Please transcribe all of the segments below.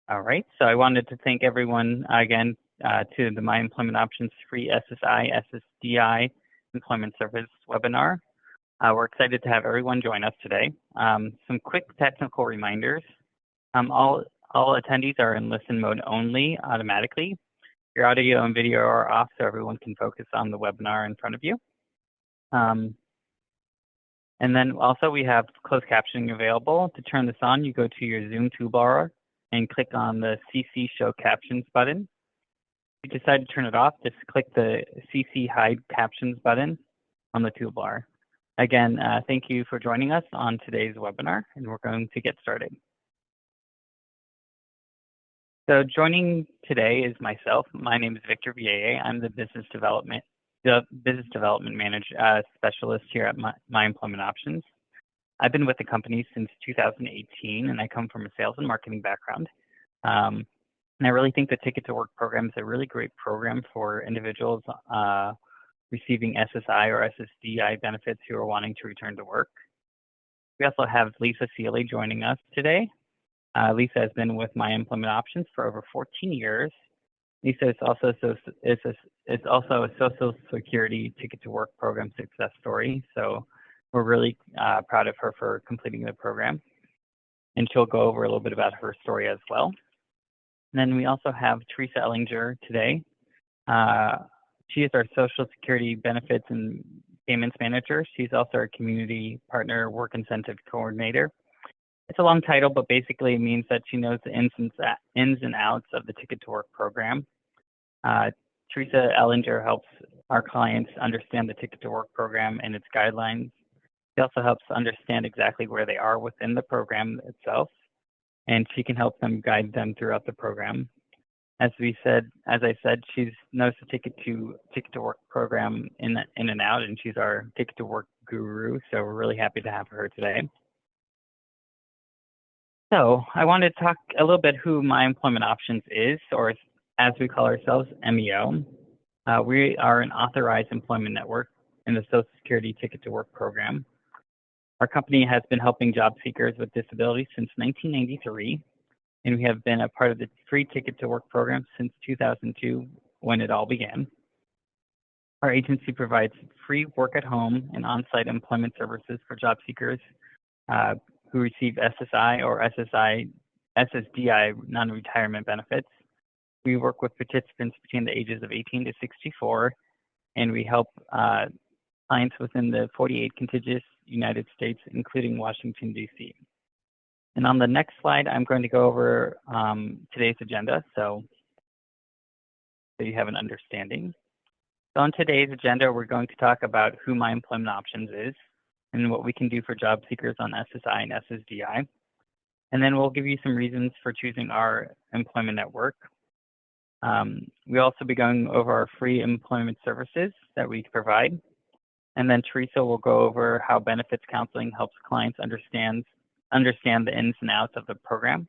All right, so I wanted to thank everyone again to the My Employment Options free SSI, SSDI Employment Service webinar. We're excited to have everyone join us today. Some quick technical reminders. All attendees are in listen mode only automatically. Your audio and video are off so everyone can focus on the webinar in front of you. And then also we have closed captioning available. To turn this on, you go to your Zoom toolbar and click on the CC Show Captions button. If you decide to turn it off, just click the CC Hide Captions button on the toolbar. Again, thank you for joining us on today's webinar, and we're going to get started. So joining today is myself. My name is Victor Vielle. I'm the Business Development Manager Specialist here at My Employment Options. I've been with the company since 2018, and I come from a sales and marketing background. And I really think the Ticket to Work program is a really great program for individuals receiving SSI or SSDI benefits who are wanting to return to work. We also have Lisa Seeley joining us today. Lisa has been with My Employment Options for over 14 years. Lisa is also a Social Security Ticket to Work program success story. So we're really proud of her for completing the program. And she'll go over a little bit about her story as well. And then we also have Teresa Ellinger today. She is our Social Security Benefits and Payments Manager. She's also our Community Partner Work Incentive Coordinator. It's a long title, but basically it means that she knows the ins and outs of the Ticket to Work program. Teresa Ellinger helps our clients understand the Ticket to Work program and its guidelines. She also helps understand exactly where they are within the program itself, and she can help them guide them throughout the program. As I said, she knows the Ticket to Work program in and out, and she's our Ticket to Work guru. So we're really happy to have her today. So I wanted to talk a little bit who My Employment Options is, or as we call ourselves, MEO. We are an authorized employment network in the Social Security Ticket to Work program. Our company has been helping job seekers with disabilities since 1993, and we have been a part of the free Ticket to Work program since 2002 when it all began. Our agency provides free work at home and on-site employment services for job seekers who receive SSI or SSDI non-retirement benefits. We work with participants between the ages of 18 to 64, and we help clients within the 48 contiguous United States, including Washington, D.C. And on the next slide, I'm going to go over today's agenda, so you have an understanding. So on today's agenda, we're going to talk about who My Employment Options is and what we can do for job seekers on SSI and SSDI. And then we'll give you some reasons for choosing our employment network. We'll also be going over our free employment services that we provide. And then Teresa will go over how benefits counseling helps clients understand the ins and outs of the program.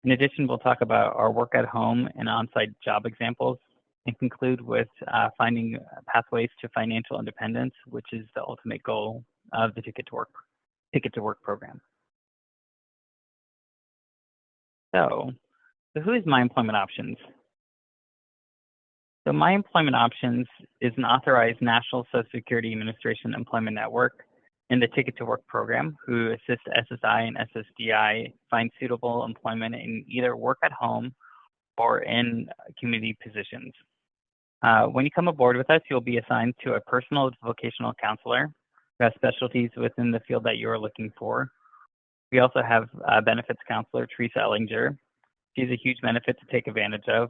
In addition, we'll talk about our work at home and on-site job examples and conclude with finding pathways to financial independence, which is the ultimate goal of the Ticket to Work program. So who is My Employment Options? So My Employment Options is an authorized National Social Security Administration employment network in the Ticket to Work program who assists SSI and SSDI find suitable employment in either work at home or in community positions. When you come aboard with us, you'll be assigned to a personal vocational counselor who has specialties within the field that you are looking for. We also have benefits counselor, Teresa Ellinger. She's a huge benefit to take advantage of,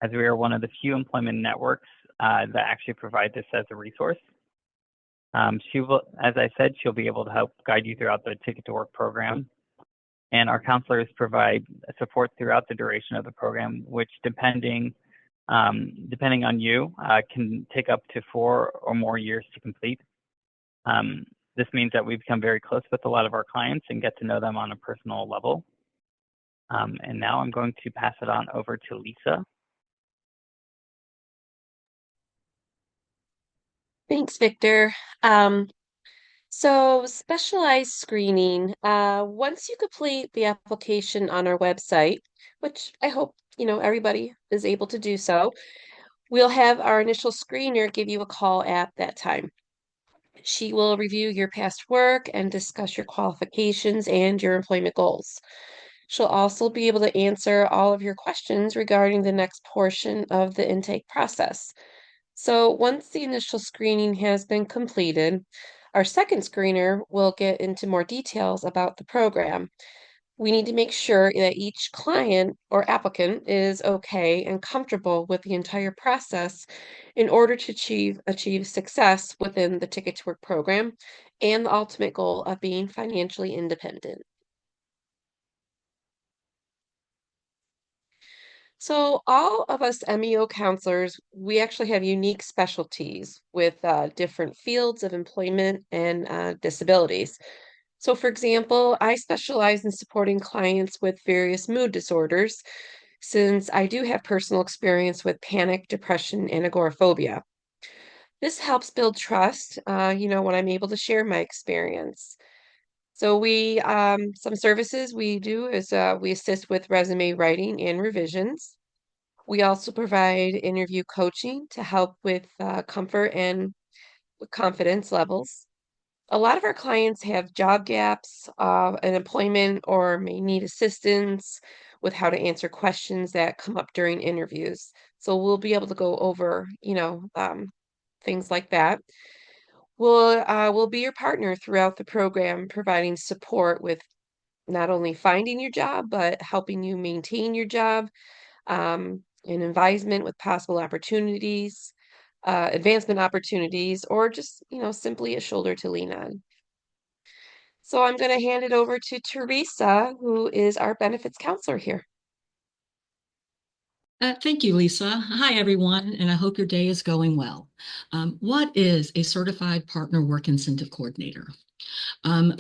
as we are one of the few employment networks that actually provide this as a resource. She will, as I said, she'll be able to help guide you throughout the Ticket to Work program. And our counselors provide support throughout the duration of the program, which depending on you, can take up to 4 or more years to complete. This means that we become very close with a lot of our clients and get to know them on a personal level. And now I'm going to pass it on over to Lisa. Thanks, Victor. So, specialized screening, once you complete the application on our website, which I hope, everybody is able to do so, we'll have our initial screener give you a call at that time. She will review your past work and discuss your qualifications and your employment goals. She'll also be able to answer all of your questions regarding the next portion of the intake process. So once the initial screening has been completed, our second screener will get into more details about the program. We need to make sure that each client or applicant is okay and comfortable with the entire process in order to achieve success within the Ticket to Work program and the ultimate goal of being financially independent. So, all of us MEO counselors, we actually have unique specialties with different fields of employment and disabilities. So, for example, I specialize in supporting clients with various mood disorders since I do have personal experience with panic, depression, and agoraphobia. This helps build trust, when I'm able to share my experience. So some services we do is we assist with resume writing and revisions. We also provide interview coaching to help with comfort and with confidence levels. A lot of our clients have job gaps in employment or may need assistance with how to answer questions that come up during interviews. So we'll be able to go over, things like that. We'll be your partner throughout the program, providing support with not only finding your job, but helping you maintain your job, and advisement with possible opportunities, advancement opportunities, or just, simply a shoulder to lean on. So I'm going to hand it over to Teresa, who is our benefits counselor here. Thank you, Lisa. Hi, everyone, and I hope your day is going well. What is a certified partner work incentive coordinator?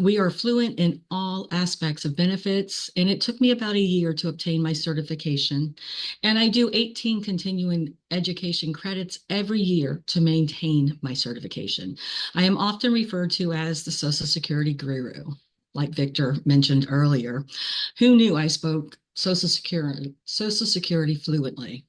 We are fluent in all aspects of benefits, and it took me about a year to obtain my certification. And I do 18 continuing education credits every year to maintain my certification. I am often referred to as the Social Security guru, like Victor mentioned earlier. Who knew I spoke Social Security fluently?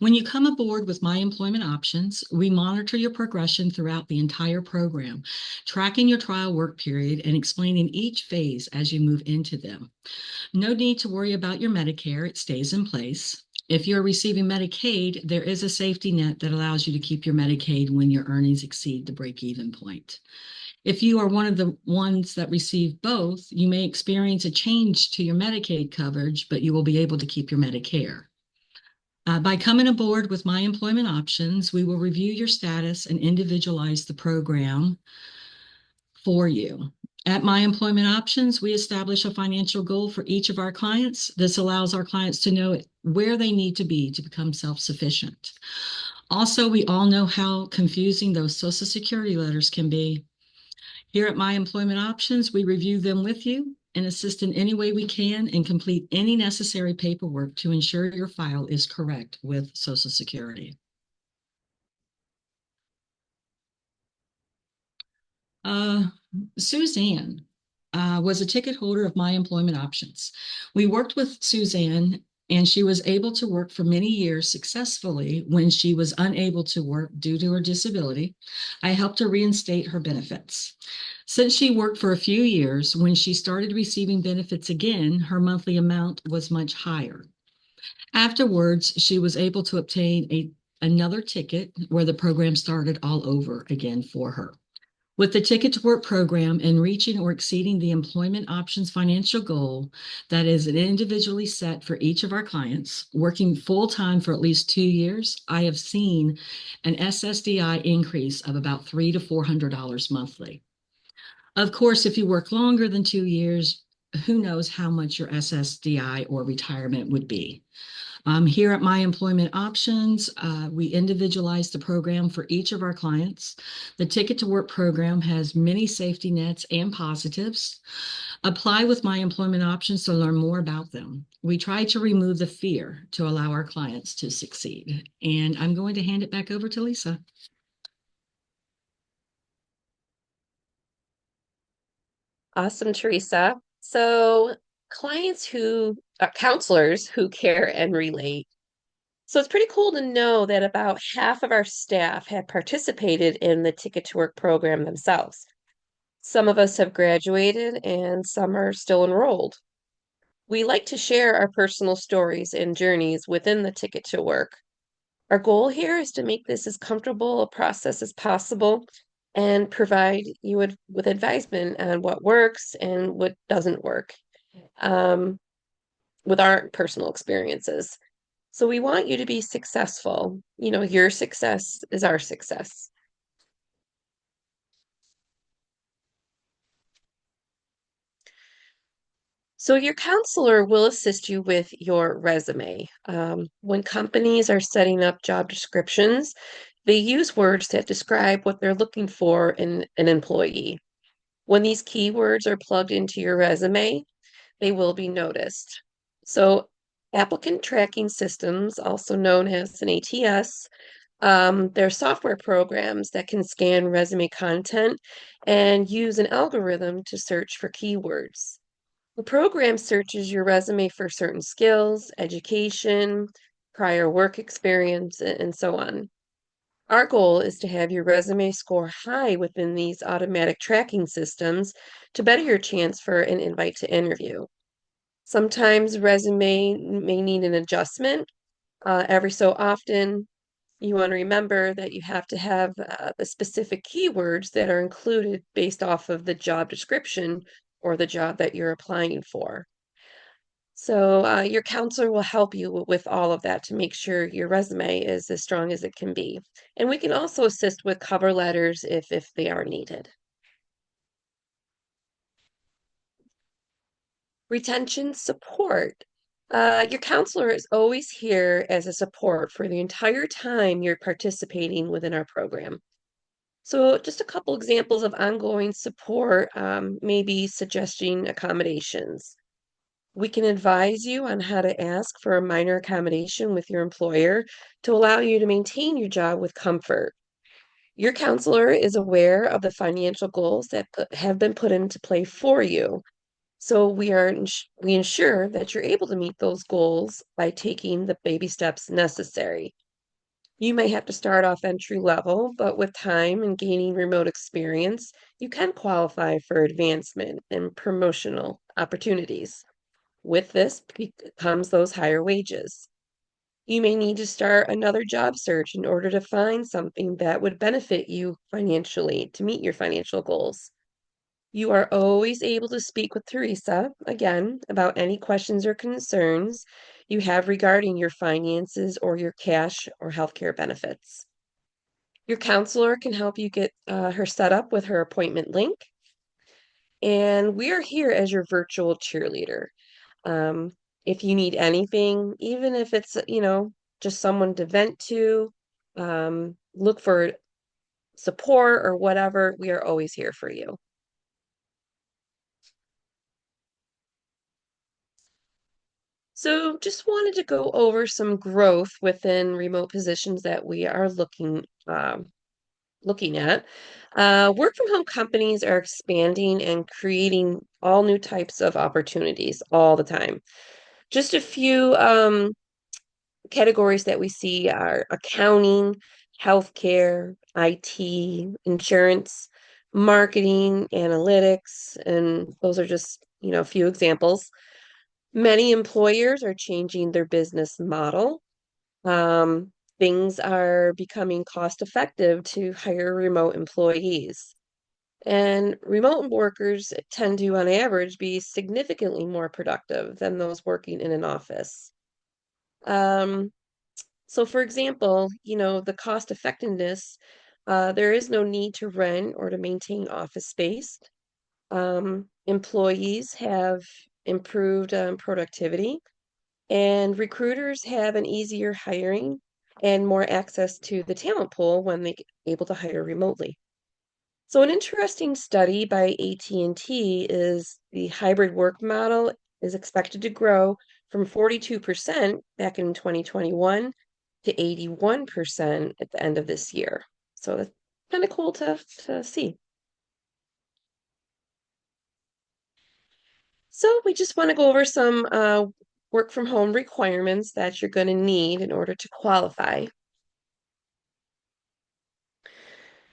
When you come aboard with My Employment Options, we monitor your progression throughout the entire program, tracking your trial work period and explaining each phase as you move into them. No need to worry about your Medicare, it stays in place. If you're receiving Medicaid, there is a safety net that allows you to keep your Medicaid when your earnings exceed the break-even point. If you are one of the ones that receive both, you may experience a change to your Medicaid coverage, but you will be able to keep your Medicare. By coming aboard with My Employment Options, we will review your status and individualize the program for you. At My Employment Options, we establish a financial goal for each of our clients. This allows our clients to know where they need to be to become self-sufficient. Also, we all know how confusing those Social Security letters can be. Here at My Employment Options, we review them with you and assist in any way we can and complete any necessary paperwork to ensure your file is correct with Social Security. Uh, Suzanne was a ticket holder of My Employment Options. We worked with Suzanne and she was able to work for many years successfully when she was unable to work due to her disability. I helped her reinstate her benefits. Since she worked for a few years, when she started receiving benefits again, her monthly amount was much higher. Afterwards, she was able to obtain another ticket where the program started all over again for her. With the Ticket to Work program and reaching or exceeding the employment options financial goal that is individually set for each of our clients, working full time for at least 2 years, I have seen an SSDI increase of about $300 to $400 monthly. Of course, if you work longer than 2 years, who knows how much your SSDI or retirement would be. Here at My Employment Options, we individualize the program for each of our clients. The Ticket to Work program has many safety nets and positives. Apply with My Employment Options to learn more about them. We try to remove the fear to allow our clients to succeed. And I'm going to hand it back over to Lisa. Awesome, Teresa. So, counselors who care and relate. So, it's pretty cool to know that about half of our staff have participated in the Ticket to Work program themselves. Some of us have graduated and some are still enrolled. We like to share our personal stories and journeys within the Ticket to Work. Our goal here is to make this as comfortable a process as possible and provide you with advisement on what works and what doesn't work um, with our personal experiences. So we want you to be successful. You know, your success is our success. So your counselor will assist you with your resume. When companies are setting up job descriptions, they use words that describe what they're looking for in an employee. When these keywords are plugged into your resume, they will be noticed. So, applicant tracking systems, also known as an ATS, they're software programs that can scan resume content and use an algorithm to search for keywords. The program searches your resume for certain skills, education, prior work experience, and so on. Our goal is to have your resume score high within these automatic tracking systems to better your chance for an invite to interview. Sometimes resume may need an adjustment. Every so often, you want to remember that you have to have the specific keywords that are included based off of the job description or the job that you're applying for. So, your counselor will help you with all of that to make sure your resume is as strong as it can be. And we can also assist with cover letters if they are needed. Retention support. Your counselor is always here as a support for the entire time you're participating within our program. So, just a couple examples of ongoing support, maybe suggesting accommodations. We can advise you on how to ask for a minor accommodation with your employer to allow you to maintain your job with comfort. Your counselor is aware of the financial goals that have been put into play for you. So we ensure that you're able to meet those goals by taking the baby steps necessary. You may have to start off entry level, but with time and gaining remote experience, you can qualify for advancement and promotional opportunities. With this comes those higher wages. You may need to start another job search in order to find something that would benefit you financially to meet your financial goals. You are always able to speak with Teresa, again, about any questions or concerns you have regarding your finances or your cash or healthcare benefits. Your counselor can help you get her set up with her appointment link. And we are here as your virtual cheerleader. Um, if you need anything, even if it's, just someone to vent to, look for support or whatever, we are always here for you. So just wanted to go over some growth within remote positions that we are looking at. Work from home companies are expanding and creating all new types of opportunities all the time. Just a few categories that we see are accounting, healthcare, IT, insurance, marketing, analytics, and those are just, a few examples. Many employers are changing their business model. Things are becoming cost effective to hire remote employees. And remote workers tend to, on average, be significantly more productive than those working in an office. Um, so, for example, the cost effectiveness, there is no need to rent or to maintain office space. Employees have improved productivity, and recruiters have an easier hiring and more access to the talent pool when they're able to hire remotely. So, an interesting study by AT&T is the hybrid work model is expected to grow from 42% back in 2021 to 81% at the end of this year. So that's kind of cool to see. So we just want to go over some work from home requirements that you're going to need in order to qualify.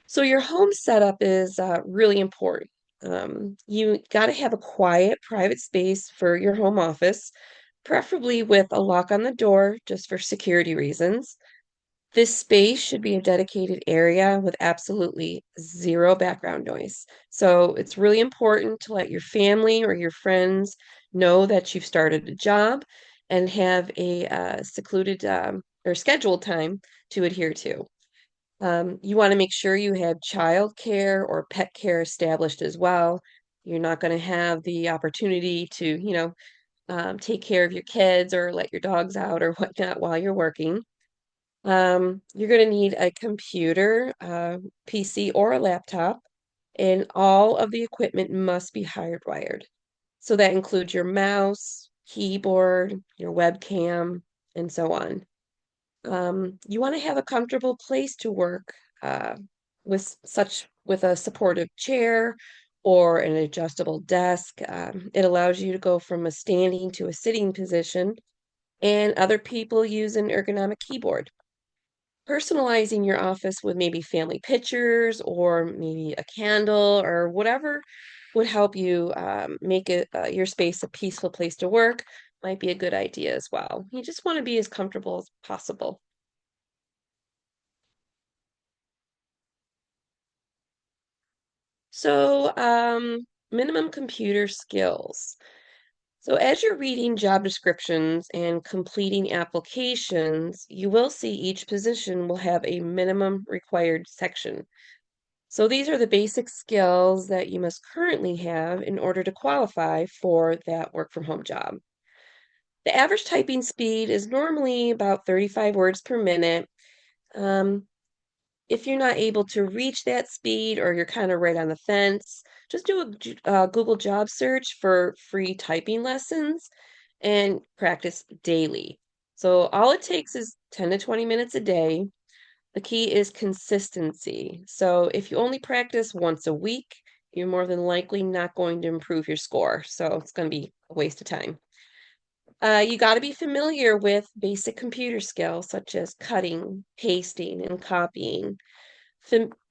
So your home setup is really important. You got to have a quiet, private space for your home office, preferably with a lock on the door just for security reasons. This space should be a dedicated area with absolutely zero background noise. So it's really important to let your family or your friends know that you've started a job and have a secluded or scheduled time to adhere to. You want to make sure you have child care or pet care established as well. You're not going to have the opportunity to, take care of your kids or let your dogs out or whatnot while you're working. You're going to need a computer, PC, or a laptop, and all of the equipment must be hardwired. So that includes your mouse, keyboard, your webcam, and so on. You want to have a comfortable place to work with a supportive chair or an adjustable desk. It allows you to go from a standing to a sitting position, and other people use an ergonomic keyboard. Personalizing your office with maybe family pictures or maybe a candle or whatever would help you make your space a peaceful place to work might be a good idea as well. You just want to be as comfortable as possible. So, minimum computer skills. So, as you're reading job descriptions and completing applications, you will see each position will have a minimum required section. So, these are the basic skills that you must currently have in order to qualify for that work from home job. The average typing speed is normally about 35 words per minute. Um, if you're not able to reach that speed or you're kind of right on the fence, just do a Google job search for free typing lessons and practice daily. So all it takes is 10 to 20 minutes a day. The key is consistency. So if you only practice once a week, you're more than likely not going to improve your score. So it's going to be a waste of time. You got to be familiar with basic computer skills such as cutting, pasting, and copying.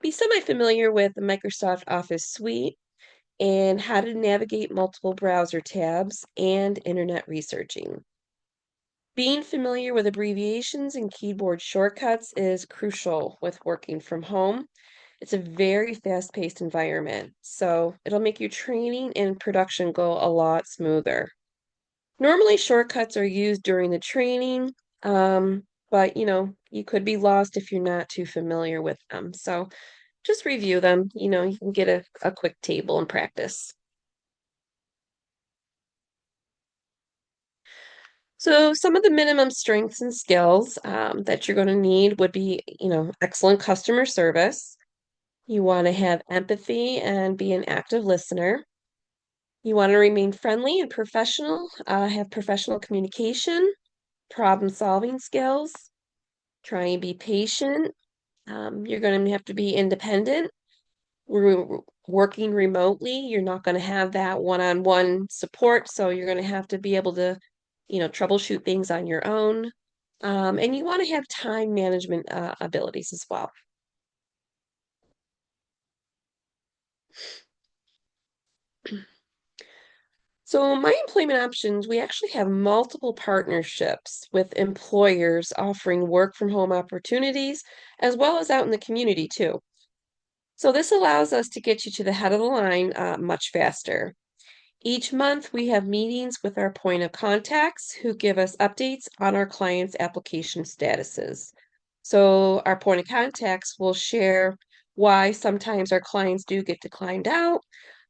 Be semi-familiar with the Microsoft Office suite and how to navigate multiple browser tabs and internet researching. Being familiar with abbreviations and keyboard shortcuts is crucial with working from home. It's a very fast-paced environment, so it'll make your training and production go a lot smoother. Normally, shortcuts are used during the training, but you could be lost if you're not too familiar with them. So just review them. You can get a quick table and practice. So some of the minimum strengths and skills that you're going to need would be, excellent customer service. You want to have empathy and be an active listener. You want to remain friendly and professional, have professional communication, problem-solving skills, try and be patient. You're going to have to be independent. Working remotely, you're not going to have that one-on-one support, so you're going to have to be able to, troubleshoot things on your own. And you want to have time management abilities as well. So, my employment options, we actually have multiple partnerships with employers offering work from home opportunities as well as out in the community too. So, this allows us to get you to the head of the line much faster. Each month, we have meetings with our point of contacts who give us updates on our clients' application statuses. So, our point of contacts will share why sometimes our clients do get declined out,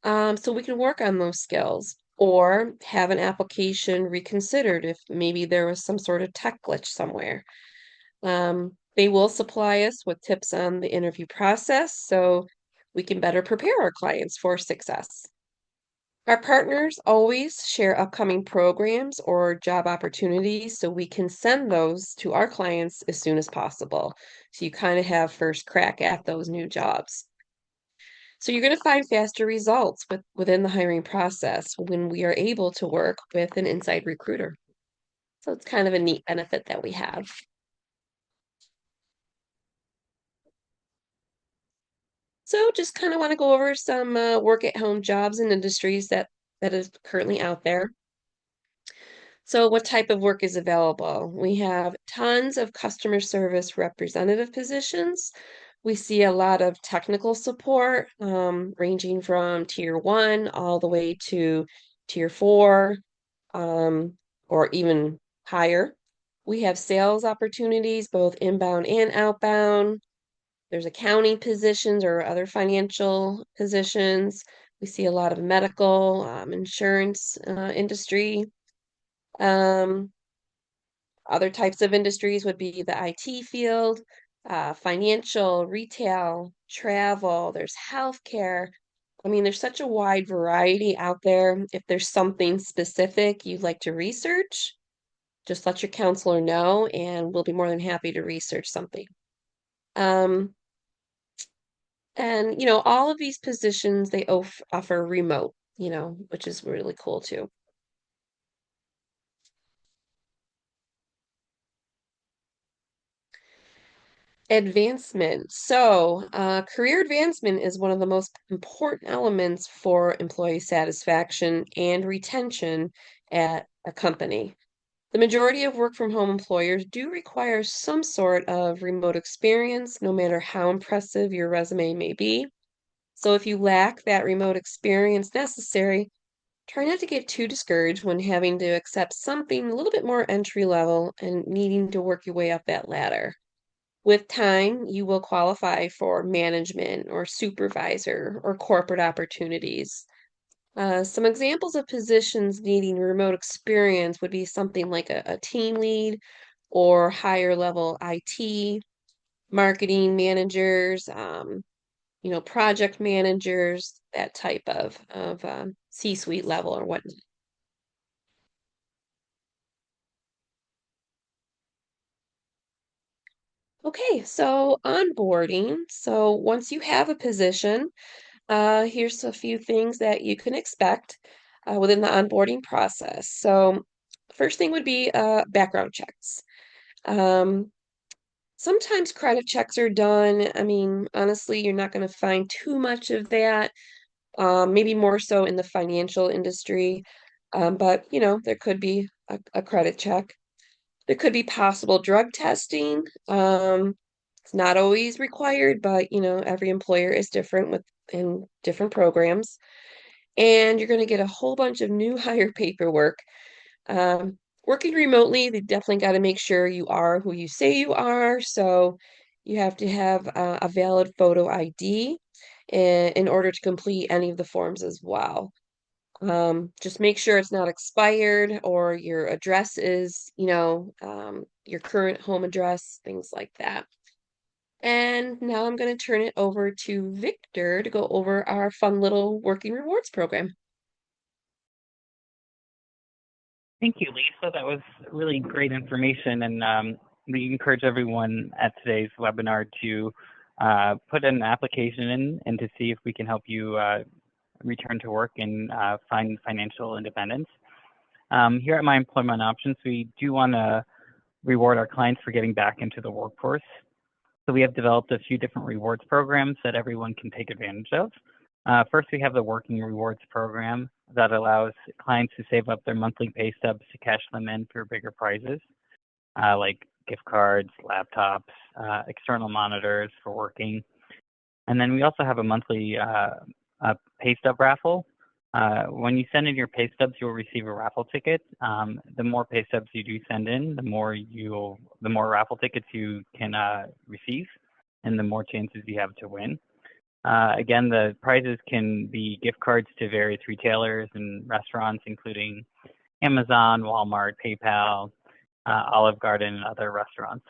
so we can work on those skills or have an application reconsidered if maybe there was some sort of tech glitch somewhere. They will supply us with tips on the interview process so we can better prepare our clients for success. Our partners always share upcoming programs or job opportunities so we can send those to our clients as soon as possible. So you kind of have first crack at those new jobs. So you're going to find faster results within the hiring process when we are able to work with an inside recruiter. So it's kind of a neat benefit that we have. So just kind of want to go over some work at home jobs and industries that is currently out there. So what type of work is available? We have tons of customer service representative positions. We see a lot of technical support, ranging from tier 1 all the way to tier 4, um, or even higher. We have sales opportunities, both inbound and outbound. There's accounting positions or other financial positions. We see a lot of medical, insurance industry. Um, Other types of industries would be the IT field, financial, retail, travel, there's healthcare. I mean, there's such a wide variety out there. If there's something specific you'd like to research, just let your counselor know and we'll be more than happy to research something. Um, and all of these positions they offer remote, which is really cool too. Advancement. So, career advancement is one of the most important elements for employee satisfaction and retention at a company. The majority of work from home employers do require some sort of remote experience, no matter how impressive your resume may be. So, if you lack that remote experience necessary, try not to get too discouraged when having to accept something a little bit more entry level and needing to work your way up that ladder. With time, you will qualify for management or supervisor or corporate opportunities. Some examples of positions needing remote experience would be something like a team lead or higher level IT, marketing managers, project managers, that type of C-suite level or whatnot. Okay, so onboarding. So once you have a position, here's a few things that you can expect within the onboarding process. So, first thing would be background checks. Um, Sometimes credit checks are done. I mean, honestly, you're not going to find too much of that. Maybe more so in the financial industry. But, there could be a credit check. There could be possible drug testing. It's not always required, but every employer is different with in different programs. And you're going to get a whole bunch of new hire paperwork. Um, Working remotely, they definitely got to make sure you are who you say you are. So you have to have a valid photo ID in order to complete any of the forms as well. Just make sure it's not expired or your address is, your current home address, things like that. And now I'm going to turn it over to Victor to go over our fun little working rewards program. Thank you, Lisa. That was really great information, and we encourage everyone at today's webinar to put an application in and to see if we can help you return to work and find financial independence. Here at My Employment Options, we do want to reward our clients for getting back into the workforce. So we have developed a few different rewards programs that everyone can take advantage of. First, we have the Working Rewards program that allows clients to save up their monthly pay stubs to cash them in for bigger prizes, like gift cards, laptops, external monitors for working. And then we also have a monthly pay stub raffle. When you send in your pay stubs, you'll receive a raffle ticket. The more pay stubs you do send in, the more raffle tickets you can receive, and the more chances you have to win. Again, the prizes can be gift cards to various retailers and restaurants, including Amazon, Walmart, PayPal, Olive Garden, and other restaurants.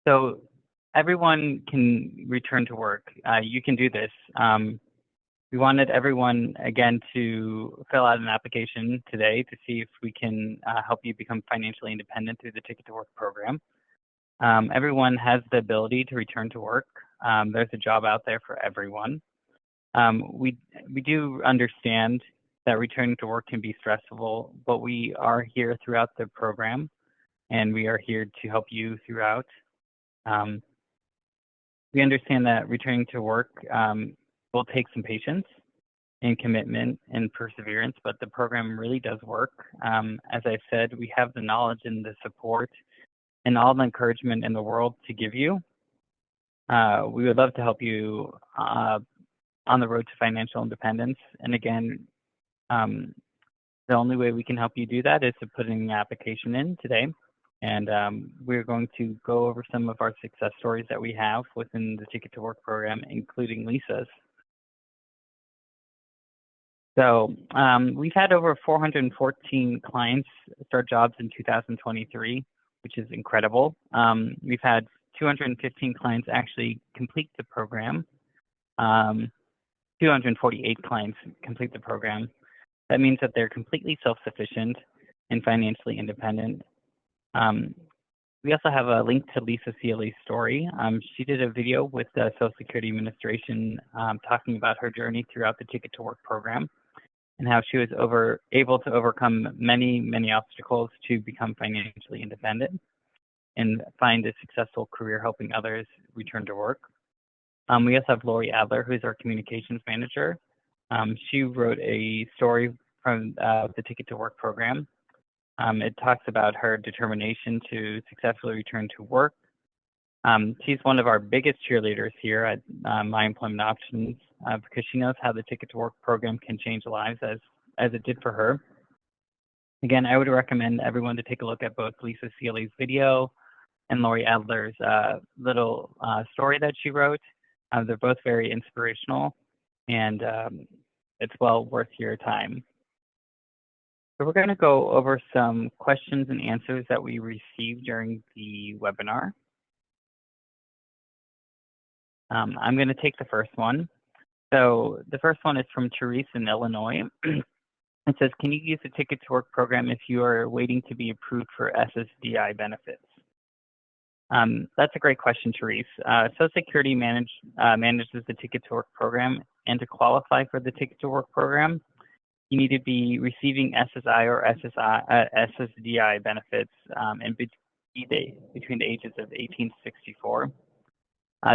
So everyone can return to work. You can do this. We wanted everyone, again, to fill out an application today to see if we can help you become financially independent through the Ticket to Work program. Everyone has the ability to return to work. There's a job out there for everyone. We do understand that returning to work can be stressful, but we are here throughout the program, and we are here to help you throughout. We understand that returning to work will take some patience and commitment and perseverance, but the program really does work. As I said, we have the knowledge and the support and all the encouragement in the world to give you. We would love to help you on the road to financial independence. And again, the only way we can help you do that is to put an application in today. And we're going to go over some of our success stories that we have within the Ticket to Work program, including Lisa's. So we've had over 414 clients start jobs in 2023, which is incredible. We've had 215 clients actually complete the program. 248 clients complete the program. That means that they're completely self-sufficient and financially independent. We also have a link to Lisa Sealy's story. She did a video with the Social Security Administration talking about her journey throughout the Ticket to Work program and how she was able to overcome many, many obstacles to become financially independent and find a successful career helping others return to work. We also have Lori Adler, who's our communications manager. She wrote a story from the Ticket to Work program. It talks about her determination to successfully return to work. She's one of our biggest cheerleaders here at My Employment Options because she knows how the Ticket to Work program can change lives as it did for her. Again, I would recommend everyone to take a look at both Lisa Sealy's video and Lori Adler's little story that she wrote. They're both very inspirational, and it's well worth your time. So we're going to go over some questions and answers that we received during the webinar. I'm going to take the first one. So the first one is from Therese in Illinois. It says, can you use the Ticket to Work program if you are waiting to be approved for SSDI benefits? That's a great question, Therese. Social Security manages the Ticket to Work program, and to qualify for the Ticket to Work program, you need to be receiving SSI or SSDI benefits between the ages of 18 to 64.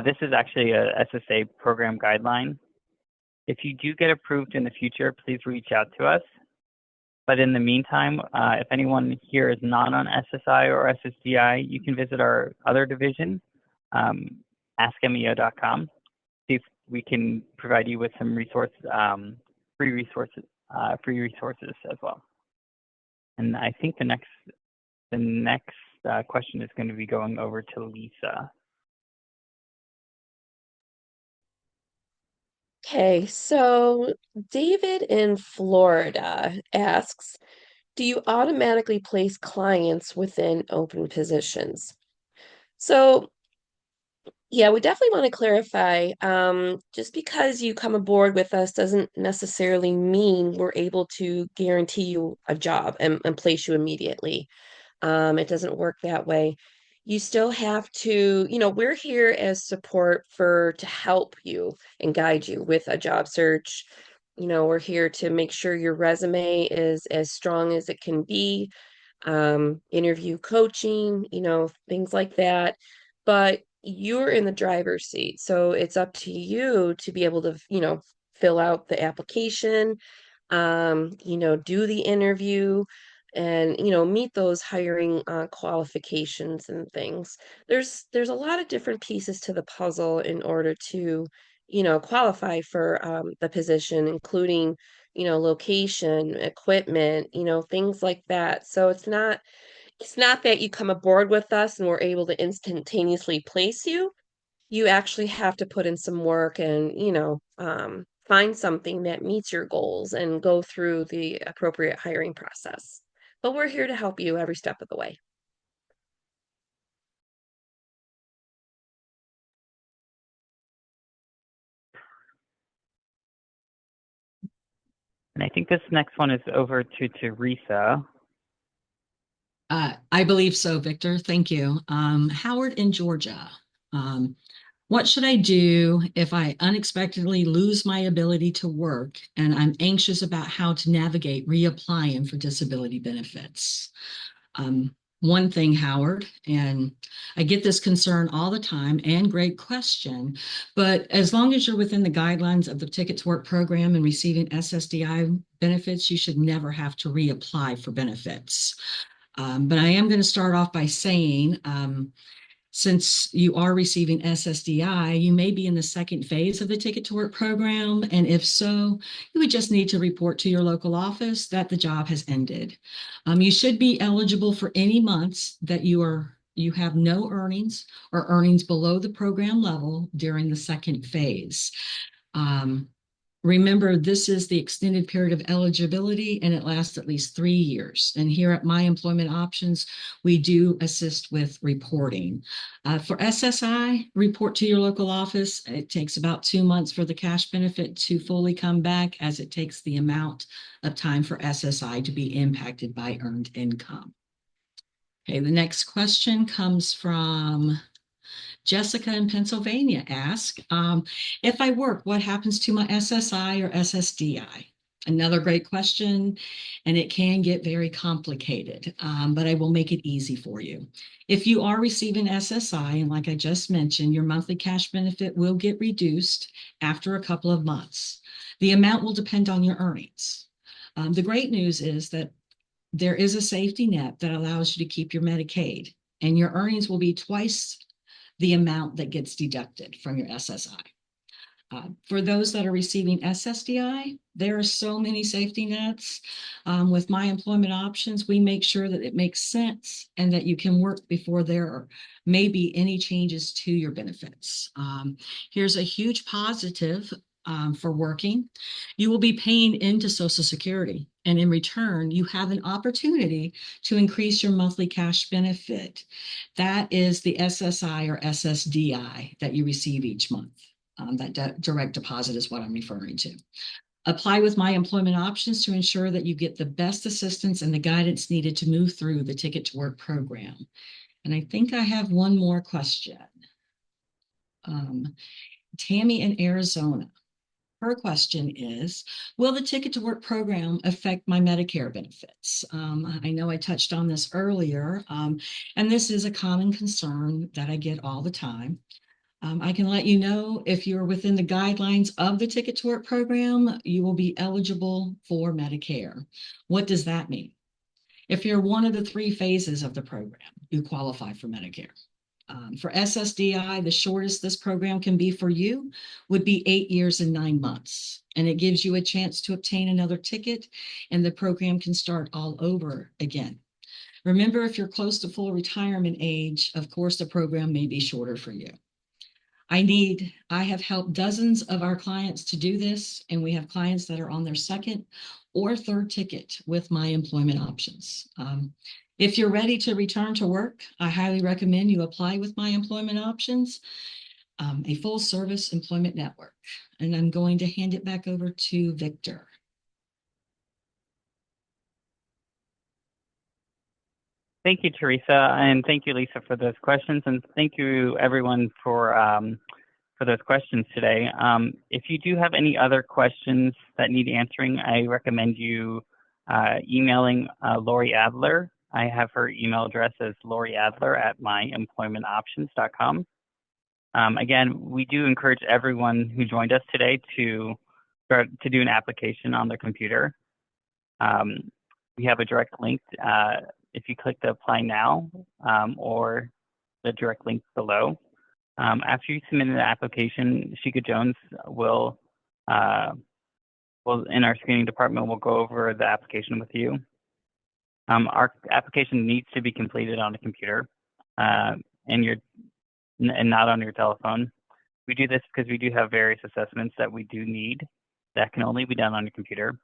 This is actually a SSA program guideline. If you do get approved in the future, please reach out to us. But in the meantime, if anyone here is not on SSI or SSDI, you can visit our other division, askmeo.com. See if we can provide you with some free resources as well. And I think the next question is going to be going over to Lisa. Okay, so David in Florida asks, do you automatically place clients within open positions? So yeah, we definitely want to clarify, just because you come aboard with us doesn't necessarily mean we're able to guarantee you a job and place you immediately. It doesn't work that way. You still have to, we're here as support to help you and guide you with a job search. We're here to make sure your resume is as strong as it can be, interview coaching, things like that. But you're in the driver's seat. So it's up to you to be able to, fill out the application, do the interview and, meet those hiring qualifications and things. There's a lot of different pieces to the puzzle in order to, qualify for the position, including, location, equipment, things like that. So it's not that you come aboard with us and we're able to instantaneously place you. You actually have to put in some work and, find something that meets your goals and go through the appropriate hiring process. But we're here to help you every step of the way. And I think this next one is over to Teresa. I believe so, Victor. Thank you. Howard in Georgia. Um, what should I do if I unexpectedly lose my ability to work and I'm anxious about how to navigate reapplying for disability benefits? Um, One thing, Howard, and I get this concern all the time and great question, but as long as you're within the guidelines of the Ticket to Work program and receiving SSDI benefits, you should never have to reapply for benefits. But I am going to start off by saying, since you are receiving SSDI, you may be in the second phase of the Ticket to Work program. And if so, you would just need to report to your local office that the job has ended. You should be eligible for any months that you have no earnings or earnings below the program level during the second phase. Um, Remember, this is the extended period of eligibility and it lasts at least 3 years. And here at My Employment Options, we do assist with reporting. For SSI, report to your local office. It takes about 2 months for the cash benefit to fully come back, as it takes the amount of time for SSI to be impacted by earned income. Okay, the next question comes from Jessica in Pennsylvania asks, if I work, what happens to my SSI or SSDI? Another great question, and it can get very complicated, but I will make it easy for you. If you are receiving SSI, and like I just mentioned, your monthly cash benefit will get reduced after a couple of months. The amount will depend on your earnings. The great news is that there is a safety net that allows you to keep your Medicaid, and your earnings will be twice the amount that gets deducted from your SSI. For those that are receiving SSDI, there are so many safety nets. With My Employment Options, we make sure that it makes sense and that you can work before there may be any changes to your benefits. Here's a huge positive for working. You will be paying into Social Security, and in return, you have an opportunity to increase your monthly cash benefit. That is the SSI or SSDI that you receive each month. That direct deposit is what I'm referring to. Apply with My Employment Options to ensure that you get the best assistance and the guidance needed to move through the Ticket to Work program. And I think I have one more question. Tammy in Arizona. Her question is, will the Ticket to Work program affect my Medicare benefits? I know I touched on this earlier, and this is a common concern that I get all the time. I can let you know, if you're within the guidelines of the Ticket to Work program, you will be eligible for Medicare. What does that mean? If you're one of the 3 phases of the program, you qualify for Medicare. For SSDI, the shortest this program can be for you would be 8 years and 9 months. And it gives you a chance to obtain another ticket, and the program can start all over again. Remember, if you're close to full retirement age, of course, the program may be shorter for you. I have helped dozens of our clients to do this, and we have clients that are on their second or third ticket with My Employment Options. If you're ready to return to work, I highly recommend you apply with My Employment Options, a full service employment network. And I'm going to hand it back over to Victor. Thank you, Teresa, and thank you, Lisa, for those questions, and thank you, everyone, for those questions today. If you do have any other questions that need answering, I recommend you emailing Lori Adler. I have her email address as loriadler@myemploymentoptions.com. Again, we do encourage everyone who joined us today to do an application on their computer. We have a direct link. If you click the Apply Now or the direct link below, after you submit an application, Sheikha Jones will, in our screening department, will go over the application with you. Our application needs to be completed on a computer and not on your telephone. We do this because we do have various assessments that we do need that can only be done on your computer,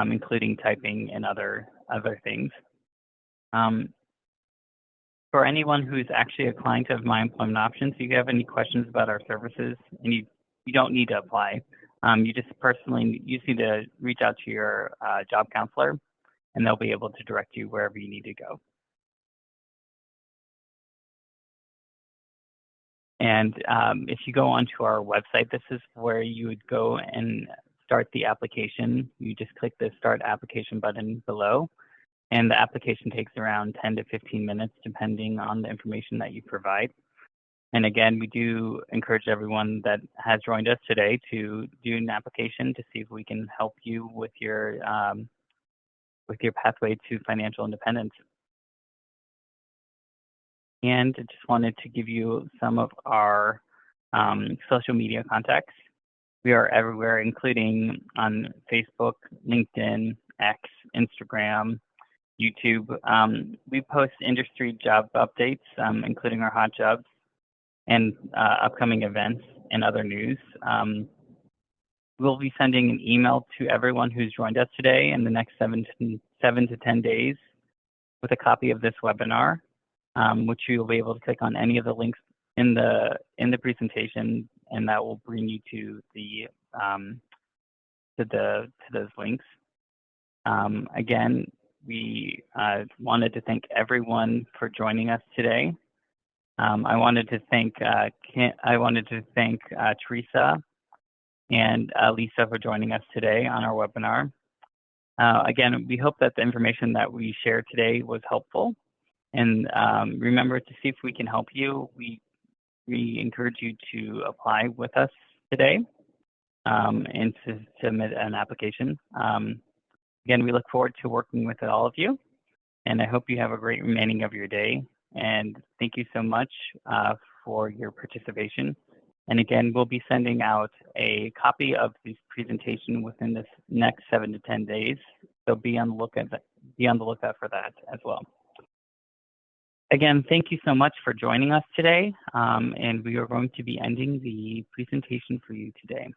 including typing and other things. For anyone who's actually a client of My Employment Options, if you have any questions about our services, and you don't need to apply, you just need to reach out to your job counselor, and they'll be able to direct you wherever you need to go. And if you go onto our website, this is where you would go and start the application. You just click the Start Application button below, and the application takes around 10 to 15 minutes, depending on the information that you provide. And again, we do encourage everyone that has joined us today to do an application to see if we can help you with your pathway to financial independence. And I just wanted to give you some of our social media contacts. We are everywhere, including on Facebook, LinkedIn, X, Instagram, YouTube. We post industry job updates, including our hot jobs and upcoming events and other news. We'll be sending an email to everyone who's joined us today in the next 7 to 10 days with a copy of this webinar, which you will be able to click on any of the links in the presentation, and that will bring you to those links. Again, we wanted to thank everyone for joining us today. I wanted to thank Teresa and Lisa for joining us today on our webinar. Again, we hope that the information that we shared today was helpful. And remember to see if we can help you. We encourage you to apply with us today and to submit an application. Again, we look forward to working with all of you, and I hope you have a great remaining of your day. And thank you so much for your participation. And again, we'll be sending out a copy of this presentation within this next 7 to 10 days. So be on the lookout for that as well. Again, thank you so much for joining us today. And we are going to be ending the presentation for you today.